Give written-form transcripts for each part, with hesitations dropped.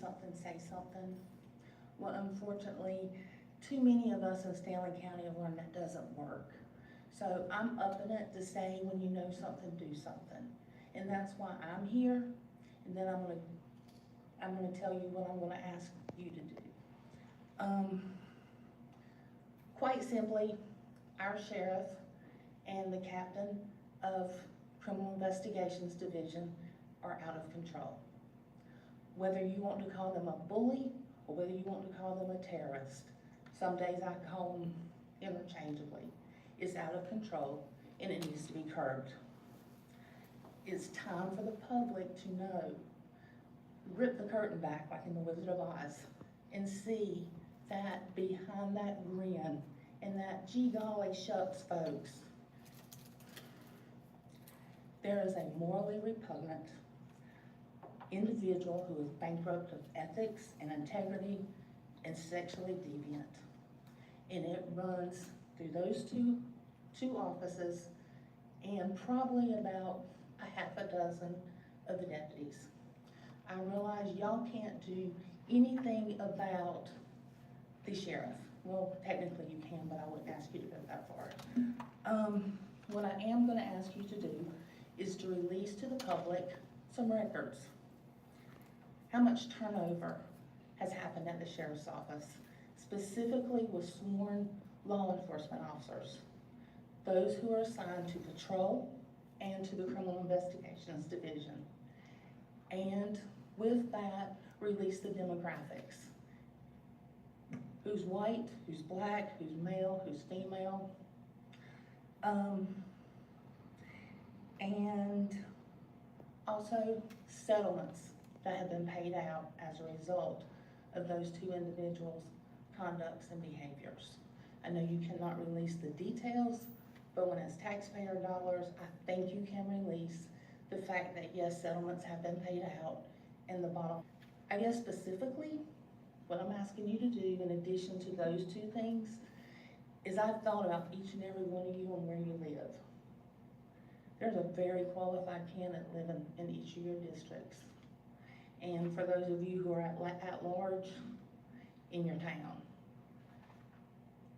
something, say something. Well, unfortunately, too many of us in Stanley County have learned that doesn't work. So I'm upping it to say, when you know something, do something. And that's why I'm here, and then I'm gonna tell you what I'm gonna ask you to do. Quite simply, our sheriff and the captain of Criminal Investigations Division are out of control. Whether you want to call them a bully or whether you want to call them a terrorist, some days I call them interchangeably. It's out of control and it needs to be curbed. It's time for the public to know, rip the curtain back like in The Wizard of Oz, and see that behind that grin and that gee golly shucks folks, there is a morally repugnant individual who is bankrupt of ethics and integrity and sexually deviant. And it runs through those two offices and probably about a half a dozen of the deputies. I realize y'all can't do anything about the sheriff. Well, technically you can, but I wouldn't ask you to go that far. What I am gonna ask you to do is to release to the public some records. How much turnover has happened at the sheriff's office, specifically with sworn law enforcement officers, those who are assigned to patrol and to the Criminal Investigations Division. And with that, release the demographics. Who's white, who's black, who's male, who's female. And also settlements that have been paid out as a result of those two individuals' conducts and behaviors. I know you cannot release the details, but when it's taxpayer dollars, I think you can release the fact that yes, settlements have been paid out and the bottom. I guess specifically, what I'm asking you to do in addition to those two things is I've thought about each and every one of you and where you live. There's a very qualified candidate living in each of your districts. And for those of you who are at large in your town,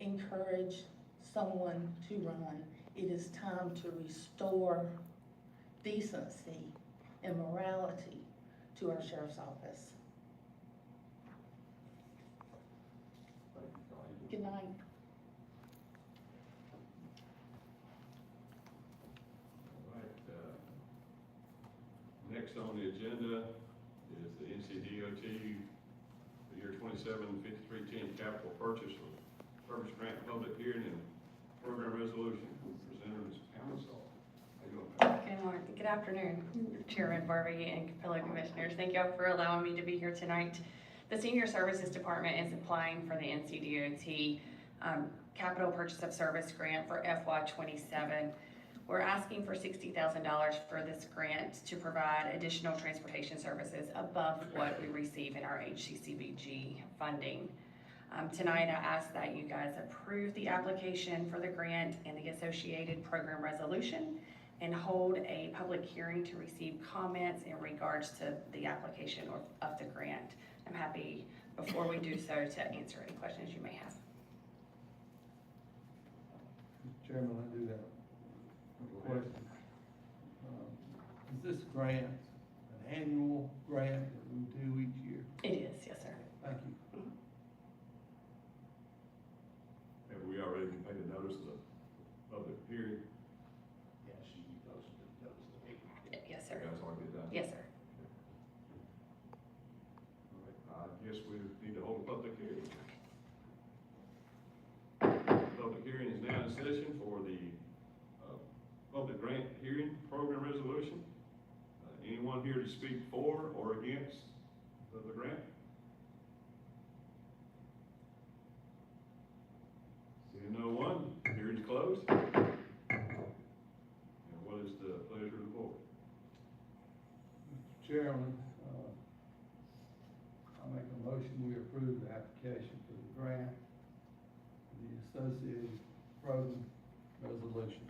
encourage someone to run. It is time to restore decency and morality to our sheriff's office. Good night. All right. Next on the agenda is the NCDOT, the year 27-5310 capital purchase of service grant public hearing and program resolution. Presented is council. How you doing? Good morning, good afternoon, Chairman Barbie and fellow commissioners. Thank y'all for allowing me to be here tonight. The Senior Services Department is applying for the NCDOT capital purchase of service grant for FY27. We're asking for $60,000 for this grant to provide additional transportation services above what we receive in our HCCBG funding. Tonight I ask that you guys approve the application for the grant and the associated program resolution and hold a public hearing to receive comments in regards to the application of the grant. I'm happy, before we do so, to answer any questions you may have. Mr. Chairman, I do have a question. Is this grant an annual grant that we do each year? It is, yes, sir. Thank you. Have we already made a notice of the public hearing? Yeah, she posted the paper. Yes, sir. You guys already did that? Yes, sir. All right. I guess we need to hold a public hearing. Public hearing is now in session for the public grant hearing program resolution. Anyone here to speak for or against the grant? Seeing no one, hearing is closed. And what is the pleasure of the board? Mr. Chairman, I make a motion we approve the application for the grant, the associated program resolution.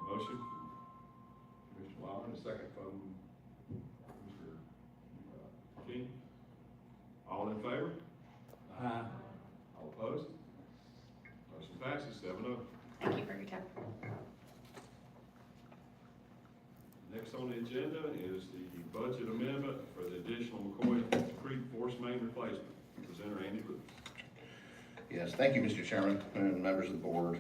Motion, Commissioner Wyman, a second from Next on the agenda is the budget amendment for the additional McCoy Creek Force Main replacement. Presenter Andy Lewis. Yes, thank you, Mr. Chairman and members of the board.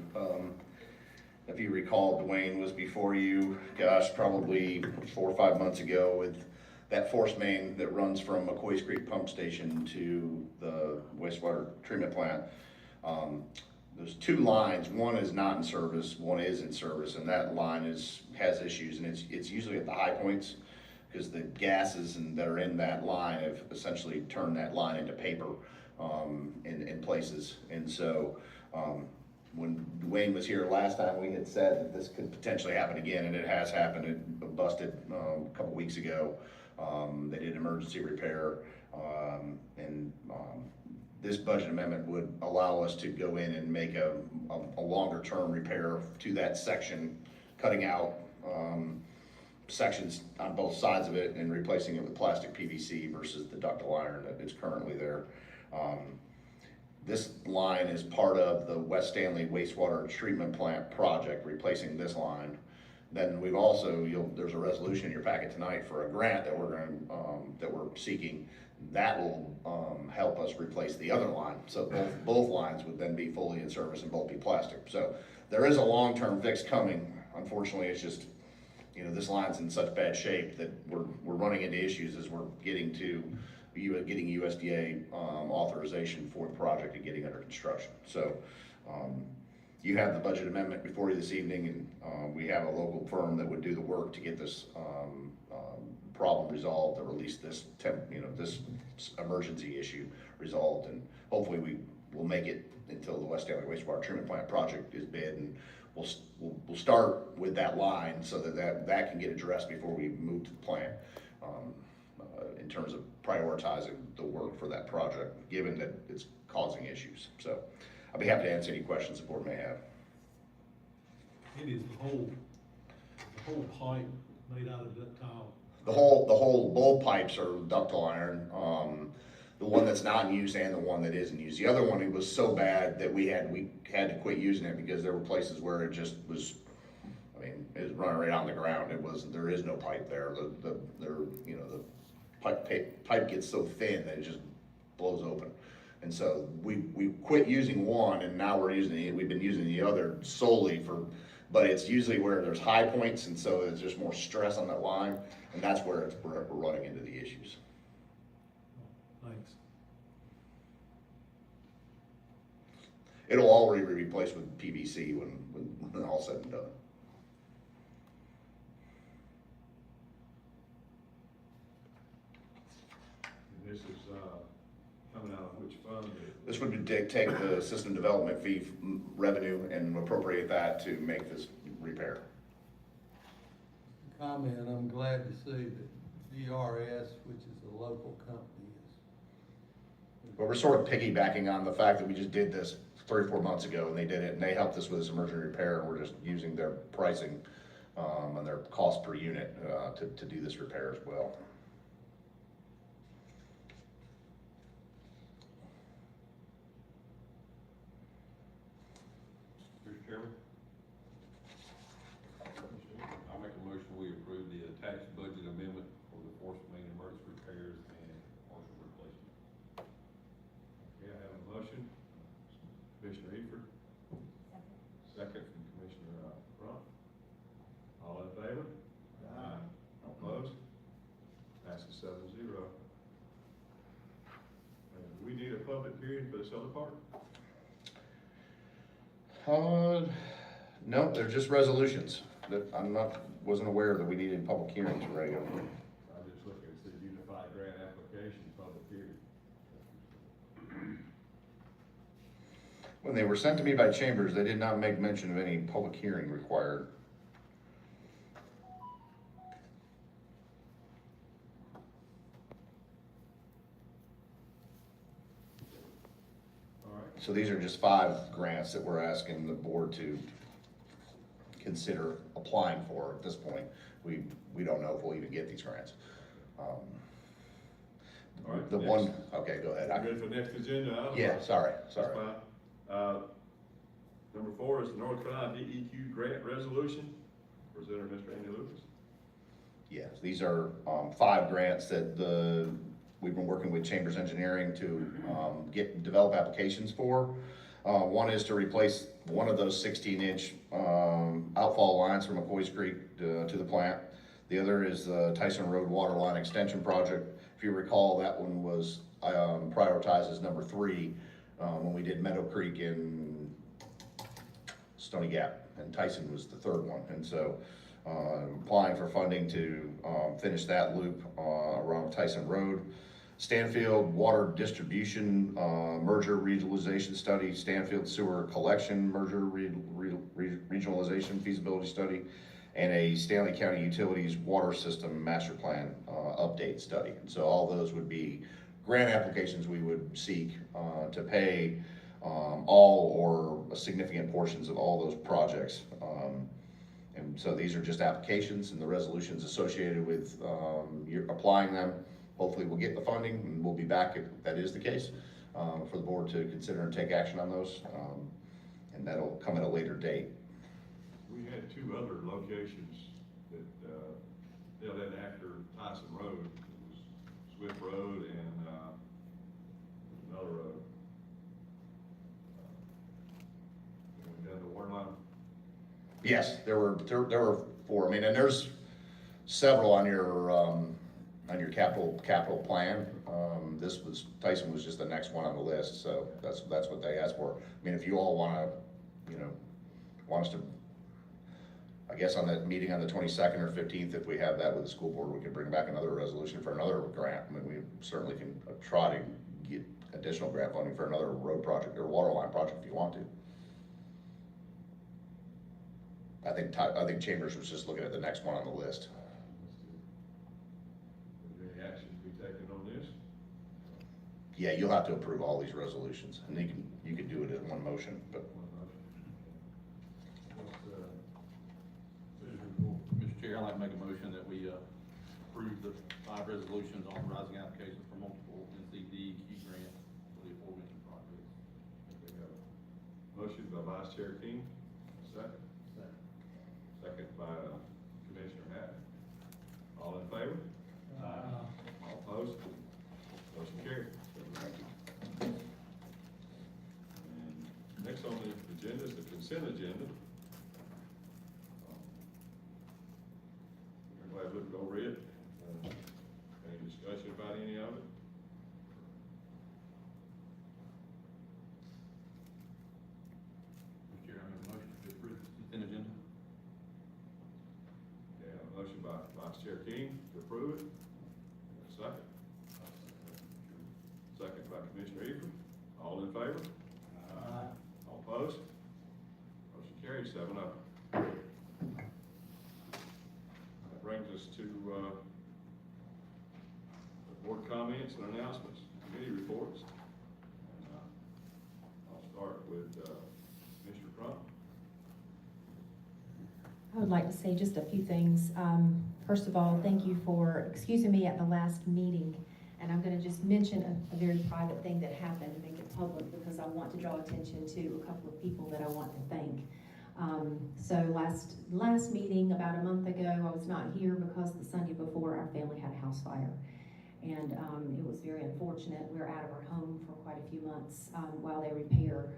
If you recall, Dwayne was before you, gosh, probably 4 or 5 months ago with that force main that runs from McCoy's Creek Pump Station to the wastewater treatment plant. There's 2 lines, one is not in service, one is in service, and that line has issues, and it's usually at the high points, because the gases that are in that line have essentially turned that line into paper in places. And so when Dwayne was here last time, we had said that this could potentially happen again, and it has happened. It busted a couple weeks ago. They did emergency repair, and this budget amendment would allow us to go in and make a longer term repair to that section, cutting out sections on both sides of it and replacing it with plastic PVC versus the ductile iron that is currently there. This line is part of the West Stanley wastewater treatment plant project, replacing this line. Then we've also, there's a resolution in your packet tonight for a grant that we're seeking that will help us replace the other line. So both lines would then be fully in service and both be plastic. So there is a long-term fix coming. Unfortunately, it's just, this line's in such bad shape that we're running into issues as we're getting USDA authorization for the project and getting under construction. So you have the budget amendment before you this evening, and we have a local firm that would do the work to get this problem resolved, or at least this emergency issue resolved, and hopefully we will make it until the West Stanley wastewater treatment plant project is bid, and we'll start with that line so that can get addressed before we move to the plant, in terms of prioritizing the work for that project, given that it's causing issues. So I'll be happy to answer any questions the board may have. It is the whole pipe made out of ductile. Both pipes are ductile iron. The one that's not in use and the one that is in use. The other one, it was so bad that we had to quit using it because there were places where it just was, it was running right on the ground. There is no pipe there. The pipe gets so thin that it just blows open. And so we quit using one, and now we've been using the other solely but it's usually where there's high points, and so there's just more stress on that line, and that's where we're running into the issues. Thanks. It'll all be replaced with PVC when all said and done. And this is coming out of which fund? This would take the system development fee revenue and appropriate that to make this repair. Comment, I'm glad to see that DRS, which is a local company, But we're sort of piggybacking on the fact that we just did this 3 or 4 months ago, and they did it, and they helped us with this emergency repair, and we're just using their pricing and their cost per unit to do this repair as well. Mr. Chairman? I'll make a motion, we approve the attached budget amendment for the force main emergency repairs and partial replacement. Okay, I have a motion. Commissioner Eford. Second from Commissioner Brunt. All in favor? Aye. Opposed? Passes 7-0. Do we need a public hearing for this other part? No, they're just resolutions. Wasn't aware that we needed public hearings for regular. I just look at the unified grant application, public hearing. When they were sent to me by Chambers, they did not make mention of any public hearing required. All right. So these are just 5 grants that we're asking the board to consider applying for at this point. We don't know if we'll even get these grants. All right, The next. one, okay, go ahead. Ready for the next agenda item? Yeah, sorry. That's fine. Number 4 is the North Carolina DEQ grant resolution. Presenter, Mr. Andy Lucas. Yes, these are 5 grants that we've been working with Chambers Engineering to develop applications for. One is to replace one of those 16-inch outfall lines from McCoy's Creek to the plant. The other is the Tyson Road Water Line Extension Project. If you recall, that one was prioritized as number 3 when we did Meadow Creek and Stony Gap, and Tyson was the 3rd one. And so applying for funding to finish that loop around Tyson Road. Stanfield Water Distribution Merger Regionalization Study, Stanfield Sewer Collection Merger Regionalization Feasibility Study, and a Stanley County Utilities Water System Master Plan Update Study. And so all those would be grant applications we would seek to pay all or significant portions of all those projects. And so these are just applications, and the resolutions associated with you're applying them. Hopefully we'll get the funding, and we'll be back if that is the case, for the board to consider and take action on those. And that'll come at a later date. We had 2 other locations that filled in after Tyson Road. It was Swift Road and another road. We done the water line. Yes, there were 4. I mean, and there's several on your capital plan. Tyson was just the next one on the list, so that's what they asked for. I mean, if you all want us to, I guess on that meeting on the 22nd or 15th, if we have that with the school board, we could bring back another resolution for another grant. I mean, we certainly can try to get additional grant funding for another road project or water line project if you want to. I think Chambers was just looking at the next one on the list. Is there any action to be taken on this? Yeah, you'll have to approve all these resolutions, and you can do it in one motion, but. Mr. Chair, I'd like to make a motion that we approve the 5 resolutions authorizing applications for multiple NCDQ grants for the aforementioned projects. We have a motion by Vice Chair King, second. Second by Commissioner Hatton. All in favor? All opposed? Motion carried. Thank you. And next on the agenda is the consent agenda. Everybody looked over it. Any discussion about any of it? Mr. Chair, I make a motion to approve the consent agenda. Okay, a motion by Vice Chair King to approve it. Second. Second by Commissioner Ephraim. All in favor? All opposed? Motion carried, 7-0. That brings us to board comments and announcements, committee reports. And, I'll start with Mr. Crump. I would like to say just a few things. First of all, thank you for excusing me at the last meeting. And I'm going to just mention a very private thing that happened and make it public because I want to draw attention to a couple of people that I want to thank. So last meeting, about a month ago, I was not here because the Sunday before our family had a house fire. And it was very unfortunate. We were out of our home for quite a few months while they repair.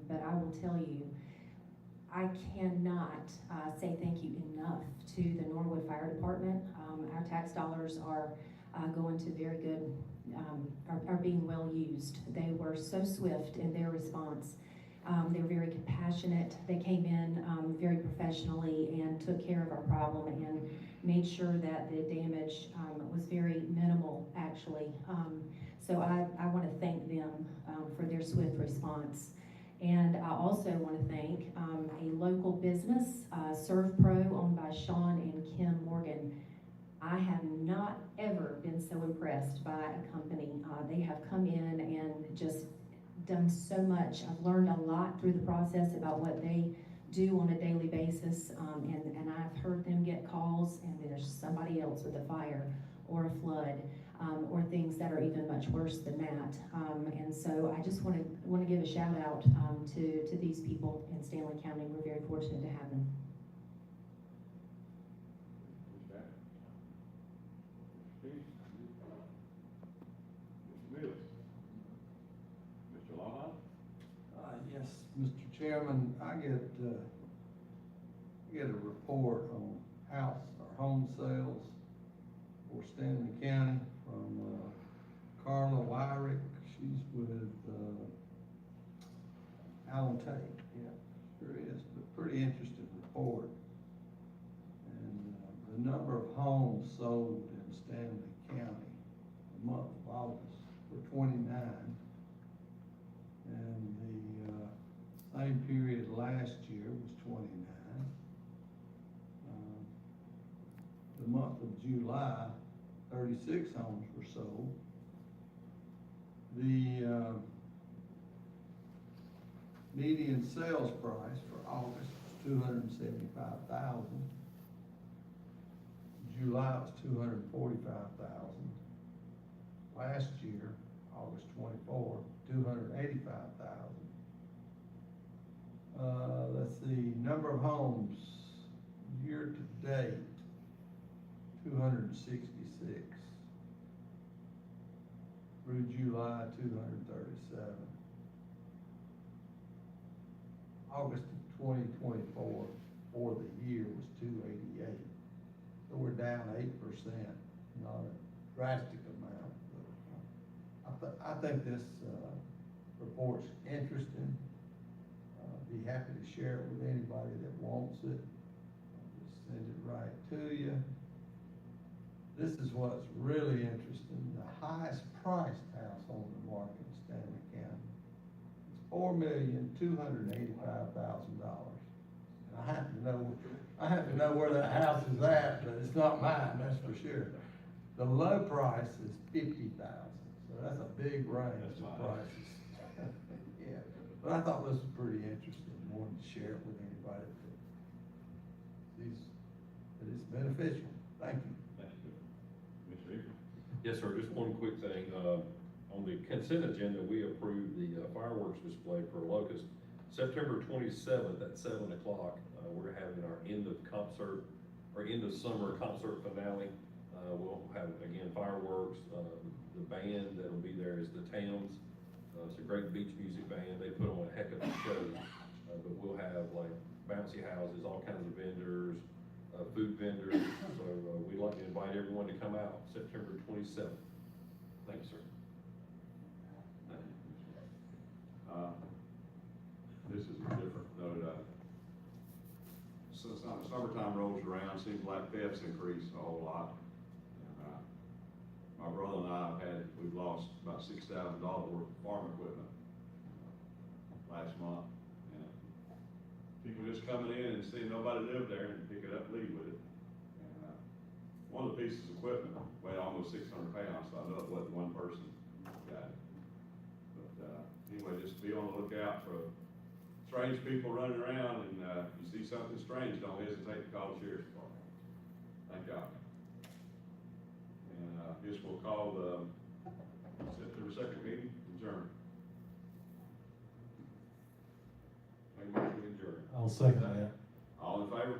But I will tell you, I cannot say thank you enough to the Norwood Fire Department. Our tax dollars are going to very good, are being well used. They were so swift in their response. They were very compassionate. They came in very professionally and took care of our problem and made sure that the damage was very minimal, actually. So I want to thank them for their swift response. And I also want to thank a local business, ServPro, owned by Sean and Kim Morgan. I have not ever been so impressed by a company. They have come in and just done so much. I've learned a lot through the process about what they do on a daily basis, and I've heard them get calls and there's somebody else with a fire or a flood. Or things that are even much worse than that. And so I just want to give a shout out to these people in Stanley County. We're very fortunate to have them. Mr. Mills? Mr. Lawhon? Yes, Mr. Chairman, I get a report on house or home sales for Stanley County from, Carla Wyrick. She's with, Allen Tate, yeah, sure is, but pretty interesting report. And, the number of homes sold in Stanley County, the month of August, were 29. And the same period last year was 29. The month of July, 36 homes were sold. The median sales price for August was $275,000. July was $245,000. Last year, August 24, $285,000. Let's see, number of homes year to date, 266. Through July, 237. August of 2024 for the year was 288. So we're down 8%, not a drastic amount. But I think this report's interesting. Be happy to share it with anybody that wants it. I'll just send it right to you. This is what's really interesting. The highest priced house on the market in Stanley County. It's $4,285,000. And I happen to know where that house is at, but it's not mine, that's for sure. The low price is $50,000, so that's a big range of prices. Yeah, but I thought this was pretty interesting. Wanted to share it with anybody that sees that it's beneficial. Thank you. Thank you. Mr. Eager? Yes, sir, just one quick thing, on the consent agenda, we approved the fireworks display for Locust. September 27th at 7 o'clock, we're having our end of summer concert finale. We'll have, again, fireworks, the band that'll be there is the Towns. It's a great beach music band, they put on a heck of a show. But we'll have like bouncy houses, all kinds of vendors, food vendors. So we'd like to invite everyone to come out September 27th. Thank you, sir. Thank you. This is a different note. So summertime rolls around, seems like thefts increase a whole lot. And, my brother and we've lost about $6,000 worth of farm equipment last month. People just coming in and seeing nobody live there and pick it up and leave with it. And, one of the pieces of equipment weighed almost 600 pounds, so I know it wasn't one person got it. But, anyway, just be on the lookout for strange people running around, and, if you see something strange, don't hesitate to call the sheriff's department. Thank y'all. And, this will call the September 2nd meeting adjourned. Make a motion to adjourn. I'll second that. All in favor?